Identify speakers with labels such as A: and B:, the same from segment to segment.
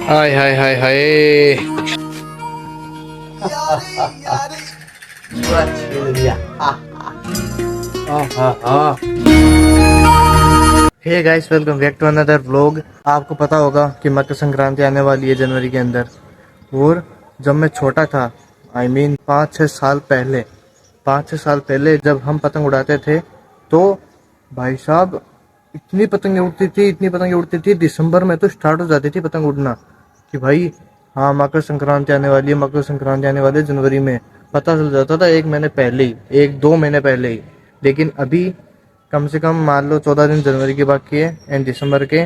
A: हाय हाय हाय हाय।
B: पूरा छील दिया।
A: Hey guys, welcome back to another vlog. आपको पता होगा कि मकर संक्रांति आने वाली है जनवरी के अंदर। और जब मैं छोटा था, आई मीन 5-6 साल पहले, 5-6 साल पहले जब हम पतंग उड़ाते थे तो भाई साहब इतनी पतंगें उड़ती थी, इतनी पतंगें उड़ती थी। दिसंबर में तो स्टार्ट हो जाती थी पतंग उड़ना कि भाई हाँ मकर संक्रांति आने वाली है, मकर संक्रांति आने वाली है। जनवरी में पता चल जाता था 1 महीने पहले ही, 1-2 महीने पहले ही। लेकिन अभी कम से कम मान लो 14 दिन जनवरी के बाकी है एंड दिसंबर के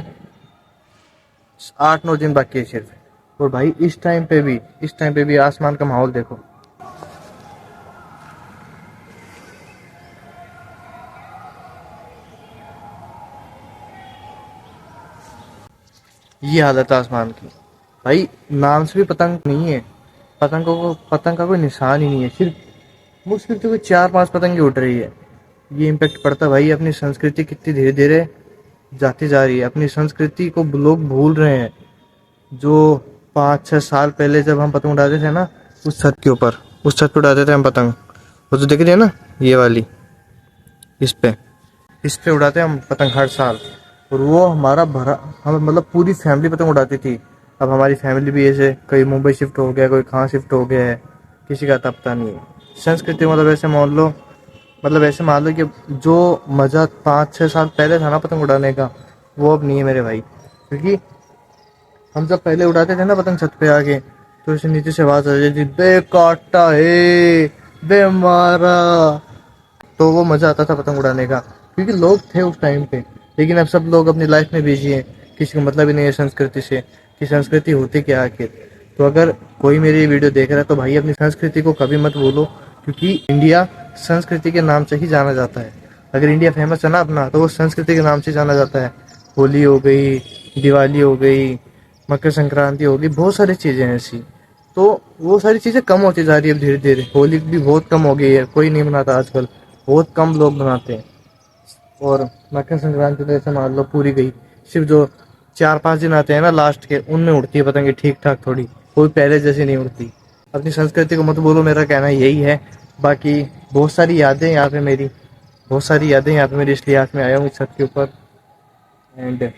A: 8-9 दिन बाकी है सिर्फ। और भाई इस टाइम पे भी आसमान का माहौल देखो। ये हालत है आसमान की। भाई नाम से भी पतंग नहीं है, पतंग का कोई निशान ही नहीं है। सिर्फ मुश्किल से कोई 4-5 पतंगे उड़ रही है। ये इम्पेक्ट पड़ता है भाई, अपनी संस्कृति कितनी धीरे धीरे जाती जा रही है। अपनी संस्कृति को लोग भूल रहे हैं। जो 5-6 साल पहले जब हम पतंग उड़ाते थे ना, उस छत के ऊपर, उस छत पे उड़ाते थे हम पतंग। वो तो देख रही है ना, ये वाली, इस पे उड़ाते हम पतंग हर साल। और वो हमारा भरा, हम मतलब पूरी फैमिली पतंग उड़ाती थी। अब हमारी फैमिली भी ऐसे, कोई मुंबई शिफ्ट हो गया, कोई कहाँ शिफ्ट हो गया है, किसी का अता पता नहीं है। संस्कृति मतलब ऐसे मान लो कि जो मज़ा 5-6 साल पहले था ना पतंग उड़ाने का, वो अब नहीं है मेरे भाई। क्योंकि हम जब पहले उड़ाते थे ना पतंग छत पे आके, तो ऐसे नीचे से आवाज़ आ जाती थी, बे काटा है, बे मारा। तो वो मज़ा आता था पतंग उड़ाने का, क्योंकि लोग थे उस टाइम पे। लेकिन अब सब लोग अपनी लाइफ में बिजी हैं, किसी को मतलब ही नहीं है संस्कृति से कि संस्कृति होती क्या आखिर। तो अगर कोई मेरी वीडियो देख रहा है तो भाई अपनी संस्कृति को कभी मत भूलो, क्योंकि इंडिया संस्कृति के नाम से ही जाना जाता है। अगर इंडिया फेमस है ना अपना, तो वो संस्कृति के नाम से जाना जाता है। होली हो गई, दिवाली हो गई, मकर संक्रांति हो गई, बहुत सारी चीज़ें हैं ऐसी। तो वो सारी चीज़ें कम होती जा रही है अब धीरे धीरे। होली भी बहुत कम हो गई है, कोई नहीं मनाता आजकल, बहुत कम लोग बनाते हैं। और मकर संक्रांति तो ऐसे मान लो पूरी गई। सिर्फ जो 4-5 दिन आते हैं ना लास्ट के, उनमें उड़ती है पतंगे ठीक ठाक, थोड़ी, कोई पहले जैसी नहीं उड़ती। अपनी संस्कृति को मत बोलो, मेरा कहना यही है। बाकी बहुत सारी यादें यहाँ पे मेरी, बहुत सारी यादें यहाँ पे मेरी, इसलिए आज मैं आया हूँ इस छत के ऊपर। एंड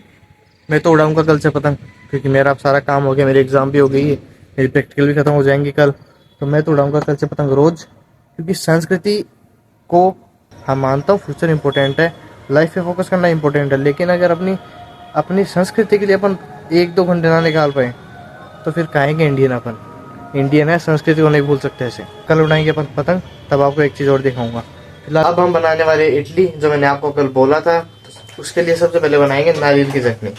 A: मैं तो उड़ाऊंगा कल से पतंग, क्योंकि मेरा अब सारा काम हो गया, मेरी एग्ज़ाम भी हो गई है, मेरी प्रैक्टिकल भी ख़त्म हो जाएंगी कल। तो मैं तो उड़ाऊंगा कल से पतंग रोज़, क्योंकि संस्कृति को, हाँ मानता हूँ फ्यूचर इंपॉर्टेंट है, लाइफ पे फोकस करना इंपॉर्टेंट है, लेकिन अगर अपनी अपनी संस्कृति के लिए अपन 1-2 घंटे ना निकाल पाए तो फिर काहेंगे इंडियन अपन। इंडियन है, संस्कृति को नहीं भूल सकते ऐसे। कल उड़ाएंगे अपन पतंग, तब आपको एक चीज़ और दिखाऊंगा। फिलहाल अब हम बनाने वाले इडली, जो मैंने आपको कल बोला था। तो उसके लिए सबसे पहले बनाएंगे नारियल की चटनी।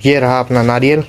A: ये रहा अपना नारियल।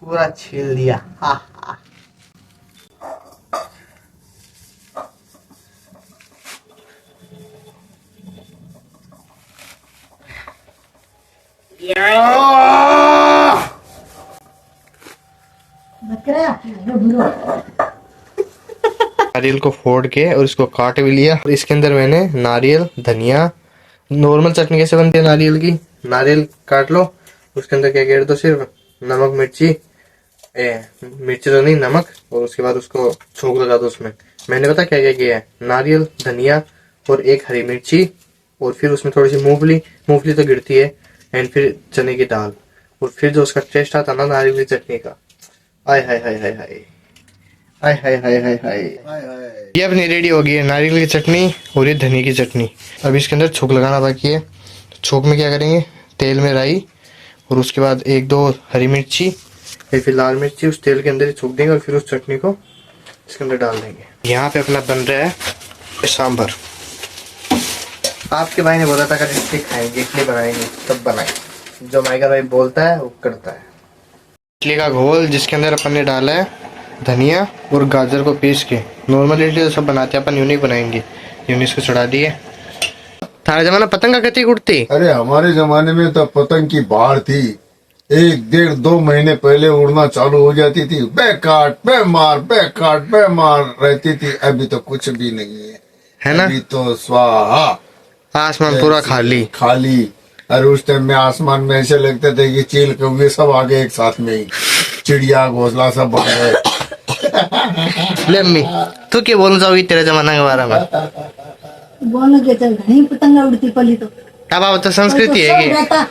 B: पूरा छील दिया।
A: नारियल को फोड़ के और इसको काट भी लिया। और इसके अंदर मैंने नारियल, धनिया, नॉर्मल चटनी कैसे बनती है नारियल की, नारियल काट लो, उसके अंदर क्या गेर दो, सिर्फ नमक, मिर्ची तो नहीं, नमक, और उसके बाद उसको छोंक लगा दो उसमें। मैंने पता क्या क्या किया है, नारियल, धनिया और एक हरी मिर्ची, और फिर उसमें थोड़ी सी मूंगफली तो गिरती है, एंड फिर चने की दाल। और फिर जो उसका टेस्ट आता ना नारियल की चटनी का, आय हाय हाय हाय हाय, हाय हाय हाय हाय हाय। ये अपनी रेडी हो गई है नारियल की चटनी और ये धनिया की चटनी। अब इसके अंदर छोंक लगाना बाकी है। छोंक में क्या करेंगे, तेल में राई, और उसके बाद 1-2 हरी मिर्ची, फिर लाल मिर्ची उस तेल के अंदर ही छोंक देंगे, और फिर उस चटनी को इसके अंदर डाल देंगे। यहाँ पे अपना बन रहा है सांभर। आपके भाई ने बोला था अगर इडली खाएंगे, इडली बनाएंगे तब बनाए। जो माइकल भाई बोलता है वो करता है। इडली का घोल जिसके अंदर अपन ने डाला है धनिया और गाजर को पीस के। नॉर्मल इडली तो सब बनाते हैं, अपन यूनिक बनाएंगे। यूनिक को चढ़ा दिए। थारा जमाना पतंग का कती उड़ती।
B: अरे हमारे जमाने में तो पतंग की बाढ़ थी। 1-1.5-2 महीने पहले उड़ना चालू हो जाती थी। बे काट बे मार, बे काट बे मार रहती थी। अभी तो कुछ भी नहीं
A: है ना?
B: अभी तो स्वाहा,
A: आसमान पूरा खाली
B: खाली। और उस टाइम में आसमान में ऐसे लगते थे कि चील कौवे सब आ गए एक साथ में ही, चिड़िया घोंसला सब बन गए।
A: ले अम्मी तू क्या बोलना चाहोगी तेरे जमाना के बारे में?
C: बोलने के चल नहीं पतंग उड़ती पली तो
A: अब आप तो संस्कृति है कि
C: रहता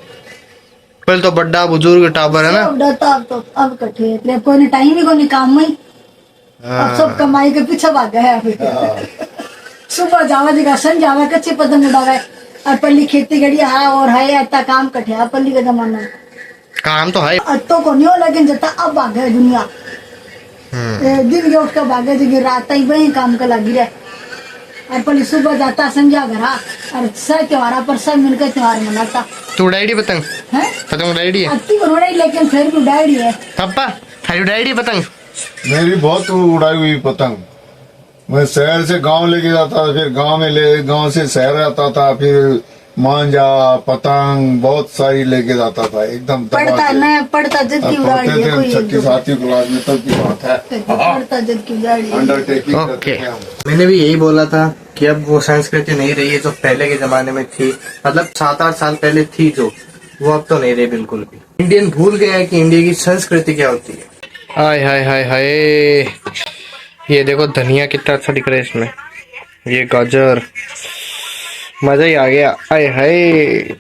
A: पहले तो बड़ा बुजुर्ग टाबर है ना।
C: सब रहता। अब तो अब कट्ठे है, कोई ने टाइम ही कोई काम में। अब सब कमाई के पीछे भाग गए हैं। सुबह जावा जगह सन जावा कच्चे पतंग उड़ावे और पल्ली खेती गड़ी हाँ और है इतना काम कट्ठे है पल्ली का जमाना में।
A: काम तो है
C: अब तो को नहीं हो लेकिन जता अब भाग गए दुनिया। दिन के उठ कर भागे जगह रात ही वही काम कर लगी रहे। और पहले सुबह जाता संजा घर और सब त्योहार पर सब मिलकर त्योहार मनाता।
A: तू उड़ाई पतंग
C: है
A: पतंग उड़ाई है
C: अति उड़ाई लेकिन फिर भी उड़ाई है।
A: पापा थारी उड़ाई पतंग।
B: मेरी बहुत उड़ाई हुई पतंग। मैं शहर से गांव लेके जाता था, फिर गांव से शहर आता था, फिर मांझा पतंग बहुत सारी लेके जाता था। एकदम
C: पढ़ता न पढ़ता जद की उड़ाई है कोई
B: 6ठी-7ठी क्लास में तब की बात है।
C: पढ़ता जद की उड़ाई है।
B: अंडरटेकिंग करते
A: ओके
B: थे हम।
A: मैंने भी यही बोला था कि अब वो संस्कृति नहीं रही है जो पहले के जमाने में थी। मतलब 7-8 साल पहले थी जो, वो अब तो नहीं रही बिल्कुल भी। इंडियन भूल गया है कि इंडिया की संस्कृति क्या होती है। हाय हाय हाय हाय, ये देखो धनिया कितना अच्छा दिख रहा है इसमें। ये गाजर, मजा ही आ गया। हाय हाय,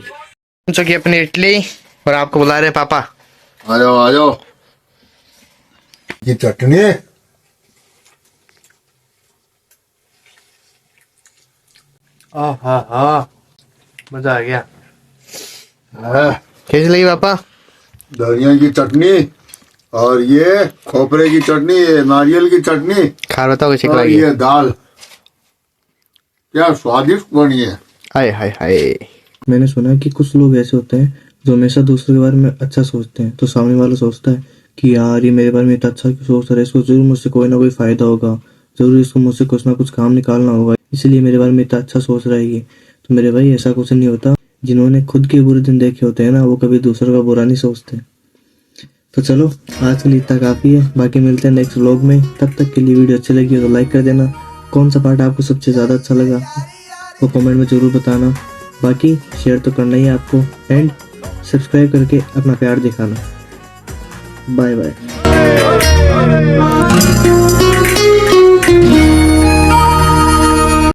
A: जो कि अपनी इडली और आपको बुला रहे पापा।
B: आ जाओ। ये चटनी
A: हाँ मजा आ गया।
B: है
A: कैसी लगी पापा?
B: धनिया की चटनी और ये खोपरे की चटनी, ये नारियल की चटनी
A: खा बताओ कैसी
B: और
A: लगी?
B: ये दाल, क्या स्वादिष्ट बनी है।
A: हाय हाय हाय। मैंने सुना है कि कुछ लोग ऐसे होते हैं जो हमेशा दूसरे के बारे में अच्छा सोचते हैं, तो सामने वाला सोचता है कि यार ये मेरे बारे में इतना अच्छा क्यों सोच रहा है, इसको जरूर मुझसे कोई ना कोई फायदा होगा, जरूर इसको मुझसे कुछ ना कुछ काम निकालना होगा, इसलिए मेरे बारे में इतना अच्छा सोच रहा है ये। तो मेरे भाई ऐसा कुछ नहीं होता। जिन्होंने खुद के बुरे दिन देखे होते हैं ना, वो कभी दूसरों का बुरा नहीं सोचते। तो चलो आज के लिए इतना काफी है, बाकी मिलते हैं नेक्स्ट व्लॉग में। तब तक के लिए वीडियो अच्छी लगी हो तो लाइक कर देना। कौन सा पार्ट आपको सबसे ज्यादा अच्छा लगा वो कमेंट में जरूर बताना। बाकी शेयर तो करना ही है आपको, एंड सब्सक्राइब करके अपना प्यार दिखाना। Bye bye.